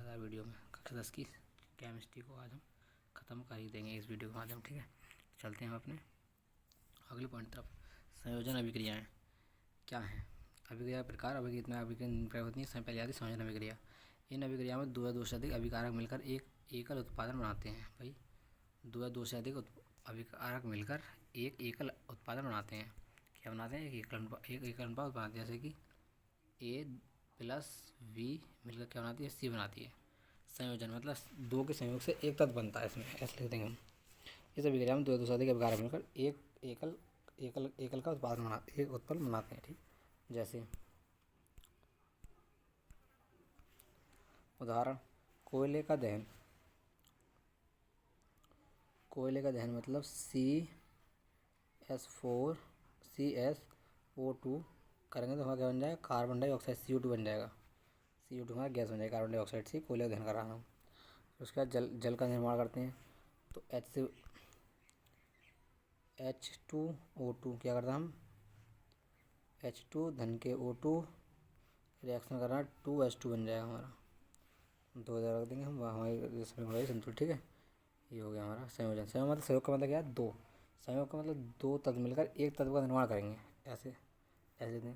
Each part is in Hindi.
मज़ेदार वीडियो में कक्षा 10 की केमिस्ट्री को आज हम ख़त्म कर ही देंगे इस वीडियो के माध्यम। ठीक है, चलते हैं हम अपने अगले पॉइंट तरफ। संयोजन अभिक्रियाएँ क्या हैं? अभिक्रिया प्रकार अभिक्रिया प्रकार होती है। पहले आती है संयोजन अभिक्रिया। इन अभिक्रिया में दो या दो से अधिक अभिकारक मिलकर एक एकल उत्पादन बनाते हैं। भाई, दो या दो से अधिक अभिकारक मिलकर एक एकल उत्पादन बनाते हैं। क्या बनाते हैं? एक एकल अनुपात बनाते हैं। जैसे कि A+B मिलकर क्या बनाती है? C बनाती है। संयोजन मतलब दो के संयोग से एक तत्व बनता है। इसमें ऐसे लिख देंगे हम। इस अभिक्रिया में दो या दो से अधिक अभिकारक मिलकर एक एकल का उत्पादन बनाते हैं। ठीक, जैसे उदाहरण, कोयले का दहन। कोयले का दहन मतलब CSO2 करेंगे तो हमारा क्या बन जाएगा? कार्बन डाइऑक्साइड CO2 बन जाएगा। CO2 हमारा गैस बन जाएगा कार्बन डाइऑक्साइड से। कोयले का दहन कर रहा हूँ। उसके बाद जल का निर्माण करते हैं तो H2O2 क्या करता हम? H2 धन के O2 रिएक्शन करना 2H2 बन जाएगा हमारा। 2000 रख देंगे हम, हमारी संतुलित। ठीक है, ये हो गया हमारा संयोजन। संयोग का मतलब क्या है? दो। संयोग का मतलब दो तत्व मिलकर एक तत्व का निर्माण करेंगे। ऐसे दें,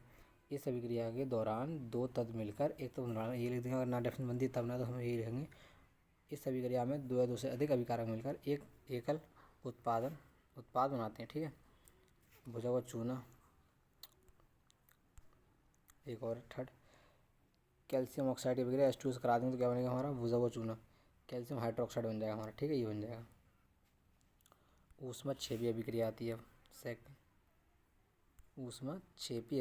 इस अभिक्रिया के दौरान दो तत्व मिलकर एक तत्व निर्माण। ये लिख देंगे, अगर ना डेफिनेशन बनती तब ना तो हम यही लिखेंगे। इस अभिक्रिया में दो या दो से अधिक अभिकारक मिलकर एक एकल उत्पाद बनाते हैं। ठीक है, भुजा हुआ चूना। एक और थर्ड, कैल्शियम ऑक्साइड की अभिक्रिया H2 से करा देंगे तो क्या बनेगा हमारा? भुजा हुआ चूना। कैल्शियम हाइड्रोक्साइड बन जाएगा हमारा। ठीक है, ये बन जाएगा। ऊष्मक्षेपी अभिक्रिया आती है सेकंड। ऊष्मक्षेपी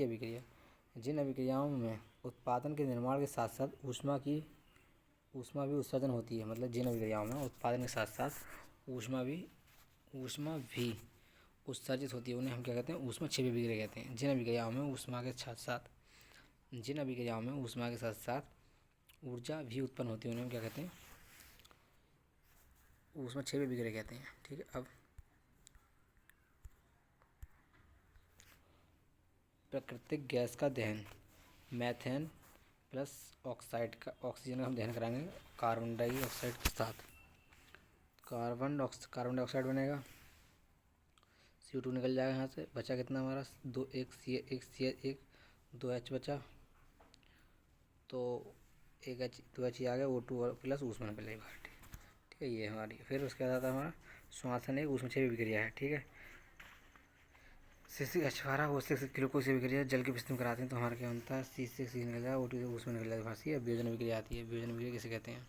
अभिक्रिया जिन अभिक्रियाओं में उत्पादन के निर्माण के साथ साथ ऊष्मा भी उत्सर्जन होती है। मतलब जिन अभिक्रियाओं में उत्पादन के साथ साथ ऊष्मा भी उत्सर्जित होती है उन्हें हम क्या कहते हैं? ऊष्मक्षेपी अभिक्रिया कहते हैं। जिन अभिक्रियाओं में ऊष्मा के साथ साथ ऊर्जा भी उत्पन्न होती है उन्हें हम क्या कहते हैं? ऊष्मक्षेपी अभिक्रिया कहते हैं। ठीक है, अब प्राकृतिक गैस का दहन। मैथेन प्लस ऑक्सीजन का हम दहन कराएंगे कार्बन डाइऑक्साइड के साथ। कार्बन डाइऑक्साइड बनेगा, CO2 निकल जाएगा यहाँ से। बचा कितना हमारा? दो H बचा, तो एक H 2H आ गया। O2 प्लस ऊष्मा निकल जाएगी बाहर। ठीक है, ये हमारी। फिर उसके बाद आता है हमारा श्वसन एक ऊष्मक्षेपी अभिक्रिया है। ठीक है, C6H12O6 ग्लूकोज की अभिक्रिया जल की उपस्थिति में कराते हैं तो हमारा क्या बनता है? C6 निकल जाएगा, O2 उसमें निकल जाएगा फांसी। अब वियोजन अभिक्रिया आती है। वियोजन अभिक्रिया किसे कहते हैं?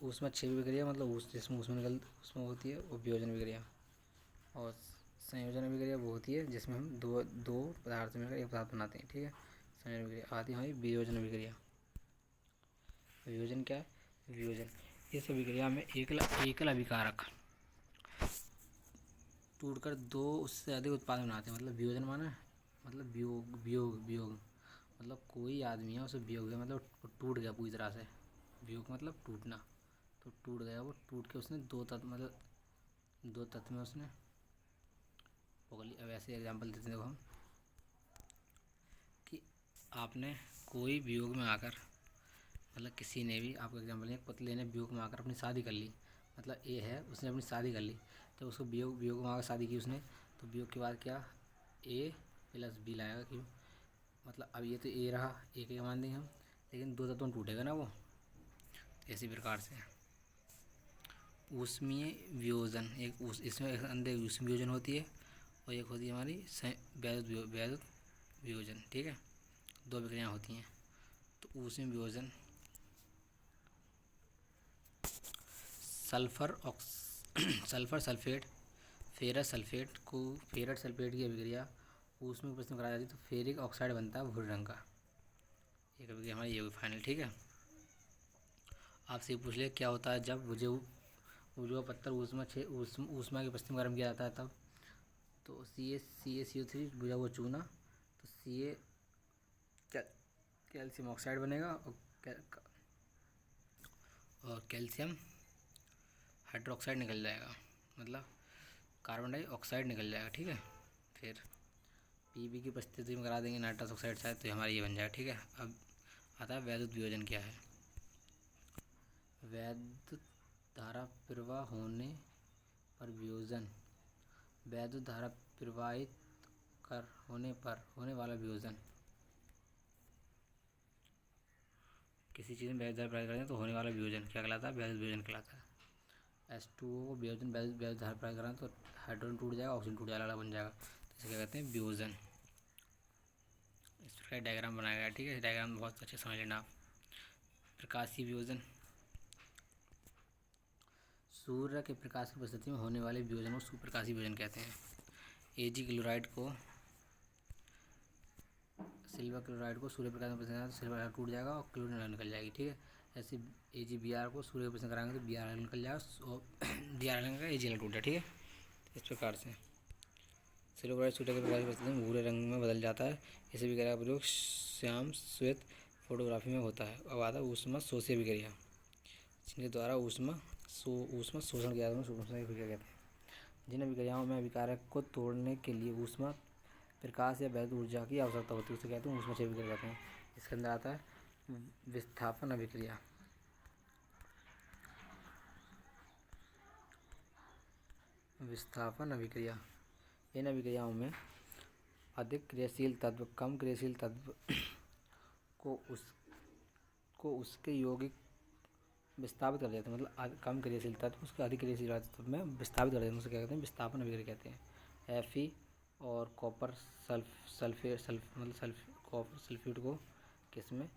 ऊष्मक्षेपी अभिक्रिया मतलब जिसमें उसमें होती है वो वियोजन अभिक्रिया। और संयोजन अभिक्रिया वो होती है जिसमें हम दो पदार्थ मिलकर एक पदार्थ बनाते हैं। ठीक है, संयोजन अभिक्रिया आती है हमारी वियोजन अभिक्रिया। वियोजन क्या है? वियोजन इस अभिक्रिया में एकल अभिकारक टूटकर दो उससे अधिक उत्पाद बनाते हैं। मतलब वियोजन माना मतलब वियोग मतलब कोई आदमी है उसे वियोग है मतलब टूट गया पूरी तरह से। वियोग मतलब टूटना। तो टूट गया, वो टूट के उसने दो तत्व में उसने पकड़। अब ऐसे एग्जाम्पल देते हैं देखो हम कि आपने कोई वियोग में आकर, मतलब किसी ने भी, आपका एग्जाम्पल है, पतले ने वियोग में आकर अपनी शादी कर ली। मतलब ए है, उसने अपनी शादी कर ली तो उसको वियोग में आकर शादी की उसने। तो वियोग के बाद क्या? A+B लाएगा। क्यों? मतलब अब ये तो ए रहा, ए के मान देंगे हम, लेकिन दो तत्वों में टूटेगा ना वो। इसी प्रकार से ऊष्मीय वियोजन इसमें अंदर ऊष्मीय वियोजन होती है और एक होती है हमारी वैद्युत वियोजन। ठीक है, दो अभिक्रियाएँ होती हैं। तो ऊष्मीय वियोजन सल्फर सल्फेट फेरस सल्फेट की अभिक्रिया ऊष्मीय उपस्थिति में कराई जाती है तो फेरिक ऑक्साइड बनता है भूरे रंग का। एक अभिक्रिया हमारी ये होगी फाइनल। ठीक है, आपसे पूछ ले क्या होता है जब बुझा पत्थर ऊष्मा की उपस्थिति में गर्म किया जाता है तब? तो CaCO3 बुझा हुआ चूना, तो Ca कैल्शियम ऑक्साइड बनेगा और कैल्शियम हाइड्रोक्साइड निकल जाएगा, मतलब कार्बन डाइऑक्साइड निकल जाएगा। ठीक है, फिर Pb की उपस्थिति में करा देंगे नाइट्रस ऑक्साइड शायद, तो हमारा ये बन जाएगा। ठीक है, अब आता है वैद्युत वियोजन क्या है। वैद्युत धारा प्रवाह होने पर वियोजन, वैद्युत धारा प्रवाहित कर होने पर होने वाला वियोजन। किसी चीज़ में वैद्युत धारा प्रवाहित करते हैं तो होने वाला वियोजन क्या कहलाता है, वैद्युत वियोजन कहलाता है। H2O को वियोजन वैद्युत धारा प्रवाहित कराएं तो हाइड्रोजन टूट जाएगा, ऑक्सीजन टूट जाएगा, अलग बन जाएगा, तो इसे क्या कहते हैं, वियोजन। इस प्रकार डायग्राम बनाया गया। ठीक है, डायग्राम बहुत अच्छे समझ लेना आप। प्रकाशीय वियोजन, सूर्य के प्रकाश की उपस्थिति में होने वाले वियोजन को सुप्रकाशीय वियोजन कहते हैं। Ag क्लोराइड को सिल्वर क्लोराइड को सूर्य प्रकाश में प्रसन्न, सिल्वर टूट जाएगा और क्लोरीन अलग निकल जाएगी। ठीक है, ऐसे AgBr को सूर्य प्रसन्न कराएंगे तो Br अलग निकल जाएगा और Br अलग निकल Ag अलग टूट जाएगा। ठीक है, इस प्रकार से सिल्वर क्लोराइड सूर्य के प्रकाश की उपस्थिति में भूरे रंग में बदल जाता है। इसे विक्रिया का प्रयोग श्याम श्वेत फोटोग्राफी में होता है। अब आता है ऊष्मा शोषीय विक्रिया, जिनके द्वारा ऊष्मा शोषण किया जाता है, ऊष्मा विक्रिया कहते हैं। जिन विक्रियाओं में अभिकारक को तोड़ने के लिए ऊष्मा प्रकाश या वैद्युत ऊर्जा की आवश्यकता होती है उसे कहते हैं ऊष्मा विक्रिया कहते हैं। इसके अंदर आता है विस्थापन अभिक्रिया। विस्थापन अभिक्रिया, इन अभिक्रियाओं में अधिक क्रियाशील तत्व कम क्रियाशील तत्व को उसके यौगिक विस्थापित कर देते हैं। मतलब कम क्रियाशील तत्व उसके अधिक क्रियाशील तत्व में विस्थापित कर देते हैं, उसे क्या कहते हैं, विस्थापन अभिक्रिया कहते हैं। Fe और कॉपर कॉपर सल्फेट को किसमें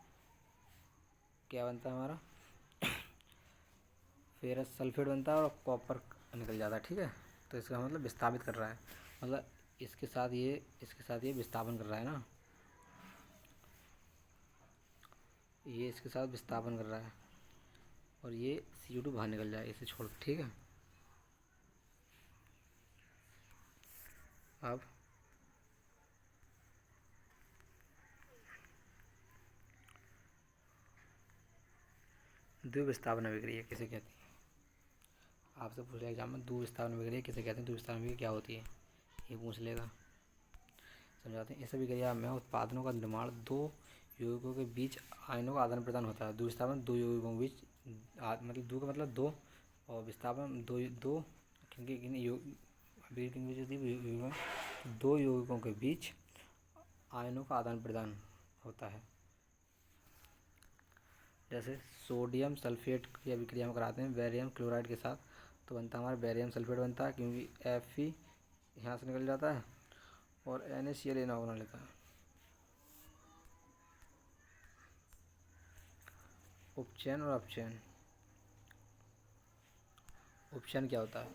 क्या बनता है हमारा, फेरस सल्फेट बनता है और कॉपर निकल जाता है। ठीक है, तो इसका मतलब विस्थापित कर रहा है, मतलब इसके साथ ये विस्थापन कर रहा है ना, ये इसके साथ विस्थापन कर रहा है और ये CO2 बाहर निकल जाए इसे छोड़। ठीक है, अब द्विविस्थापन अभिक्रिया किसे कहते हैं, आपसे पूछ लिया एग्जाम में, द्विविस्थापन अभिक्रिया किसे कहते हैं, द्विविस्थापन अभिक्रिया क्या होती है, ये पूछ लेगा। समझाते हैं। इस अभिक्रिया में उत्पादनों का निर्माण दो यौगिकों के बीच आयनों का आदान प्रदान होता है। द्विविस्थापन दो यौगिकों के बीच मतलब दो का मतलब दो, और विस्थापन दो यौगिकों के बीच आयनों का आदान प्रदान होता है। जैसे सोडियम सल्फेट की अभिक्रिया में कराते हैं बेरियम क्लोराइड के साथ, तो बनता है हमारा बेरियम सल्फेट बनता है, क्योंकि Fe यहाँ से निकल जाता है और NaCl बना लेता है। उपचयन और अपचयन, उपचयन क्या होता है,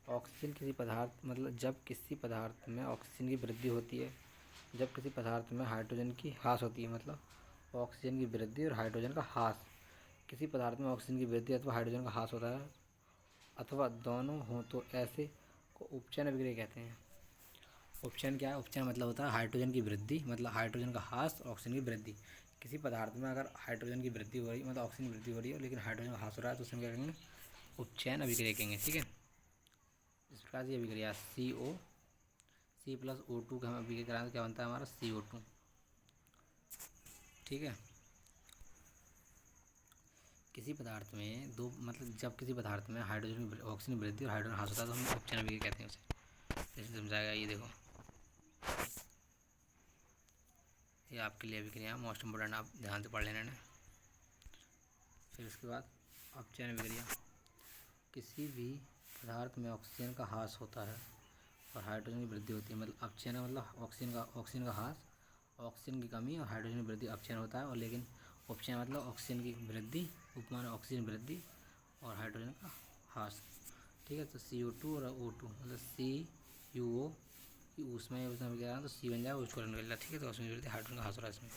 ऑक्सीजन किसी पदार्थ मतलब जब किसी पदार्थ में ऑक्सीजन की वृद्धि होती है, जब किसी पदार्थ में हाइड्रोजन की ह्रास होती है, मतलब ऑक्सीजन की वृद्धि और हाइड्रोजन का ह्रास, किसी पदार्थ में ऑक्सीजन की वृद्धि अथवा हाइड्रोजन का ह्रास होता है अथवा दोनों हो तो ऐसे को उपचयन अभिक्रिया कहते हैं। उपचयन क्या है, उपचयन मतलब होता है हाइड्रोजन की वृद्धि, मतलब हाइड्रोजन का ह्रास, ऑक्सीजन की वृद्धि। किसी पदार्थ में अगर हाइड्रोजन की वृद्धि हो रही मतलब ऑक्सीजन की वृद्धि हो रही है लेकिन हाइड्रोजन का ह्रास हो रहा है तो उसमें क्या कहेंगे, उपचयन अभिक्रिया कहेंगे। ठीक है, इस प्रकार से अभिक्रिया C+O2 का हम अभिक्रिया कराएंगे क्या बनता है हमारा CO2। ठीक है, किसी पदार्थ में दो मतलब जब किसी पदार्थ में हाइड्रोजन ऑक्सीजन वृद्धि और हाइड्रोजन ह्रास होता है तो हम उपचयन अभिक्रिया कहते हैं उसे। जैसे समझाएगा ये देखो, ये आपके लिए अभिक्रिया मोस्ट इम्पोर्टेंट, आप ध्यान से पढ़ लेना है। फिर उसके बाद अपचयन अभिक्रिया, किसी भी पदार्थ में ऑक्सीजन का ह्रास होता है और हाइड्रोजन की वृद्धि होती है, मतलब अपचयन मतलब ऑक्सीजन का ह्रास, ऑक्सीजन की कमी और हाइड्रोजन की वृद्धि अपचयन होता है। और लेकिन उपचयन मतलब ऑक्सीजन की वृद्धि, उपमान ऑक्सीजन वृद्धि और हाइड्रोजन का ह्रास। ठीक है, तो CO2 और O2 मतलब CuO की ऊष्मा या उसमें क्या तो C बन जाएगा, उसको निकल जाए। ठीक है, तो उसमें वृद्धि हाइड्रोजन का ह्रास हो रहा है इसमें।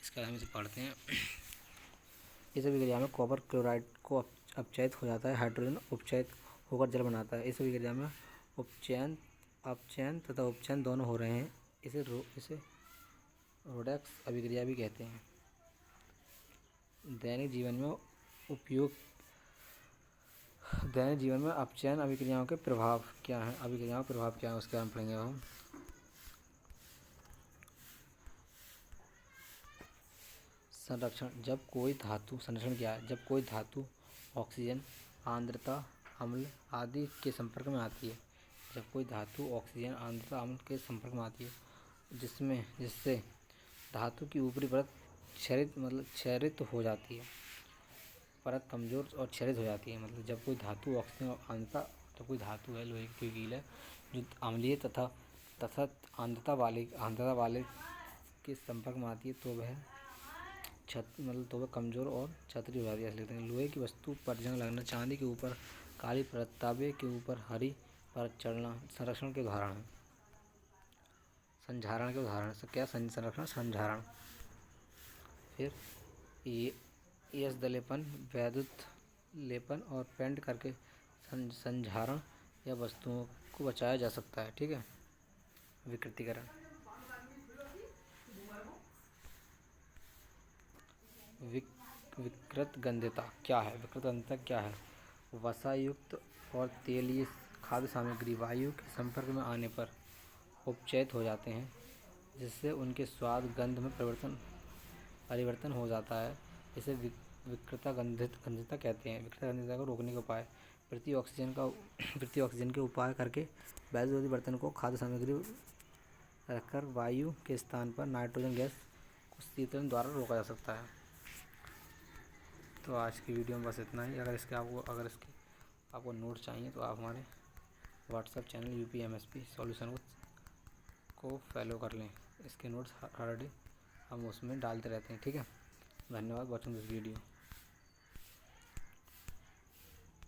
इसका हम इसे पढ़ते हैं। इस अभिक्रिया में कॉपर क्लोराइड को अपचयित हो जाता है, हाइड्रोजन उपचयित होकर जल बनाता है। इस अभिक्रिया में अपचयन तथा उपचयन दोनों हो रहे हैं। इसे रोडेक्स अभिक्रिया भी कहते हैं। दैनिक जीवन में अपचयन अभिक्रियाओं के प्रभाव क्या हैं, उसके बारे में पढ़ेंगे हम। संरक्षण जब कोई धातु संरक्षण क्या है? जब कोई धातु ऑक्सीजन, आर्द्रता, अम्ल आदि के संपर्क में आती है। जब कोई धातु ऑक्सीजन, आर्द्रता, अम्ल के संपर्क में आती है जिससे धातु की ऊपरी परत क्षरित हो जाती है। परत कमज़ोर और क्षरित हो जाती है। मतलब जब कोई धातु ऑक्सीजन और आर्द्रता, जब कोई धातु है लोहे की कील है जो अम्लीय तथा आर्द्रता वाले के संपर्क में आती है तो वह कमज़ोर और क्षत्रिय हो जाती है। ऐसे लिखते हैं। लोहे की वस्तु पर जंग लगना, चांदी के ऊपर काली परत, तांबे के ऊपर हरी परत चढ़ना संरक्षण के उदाहरण है। संधारण के उदाहरण क्या? संरक्षण, संधारण। फिर एस दलेपन, वैद्युत लेपन और पेंट करके संधारण या वस्तुओं को बचाया जा सकता है। ठीक है। विकृतीकरण, विकृत गंध्यता क्या है? विकृत गंध्यता क्या है? वसायुक्त और तेलीय खाद्य सामग्री वायु के संपर्क में आने पर उपचयित हो जाते हैं, जिससे उनके स्वाद, गंध में परिवर्तन हो जाता है। इसे विकृत गंध्यता कहते हैं। विकृत गंध्यता को रोकने के उपाय: पृथ्वी ऑक्सीजन के उपाय करके वैद्युत बर्तन को खाद्य सामग्री रखकर वायु के स्थान पर नाइट्रोजन गैस को शीतलन द्वारा रोका जा सकता है। तो आज की वीडियो में बस इतना ही। अगर इसके आपको नोट चाहिए तो आप हमारे व्हाट्सएप चैनल UPMSP सॉल्यूशन को फॉलो कर लें। इसके नोट्स हर डे हम उसमें डालते रहते हैं। ठीक है। धन्यवाद वॉचिंग दिस वीडियो।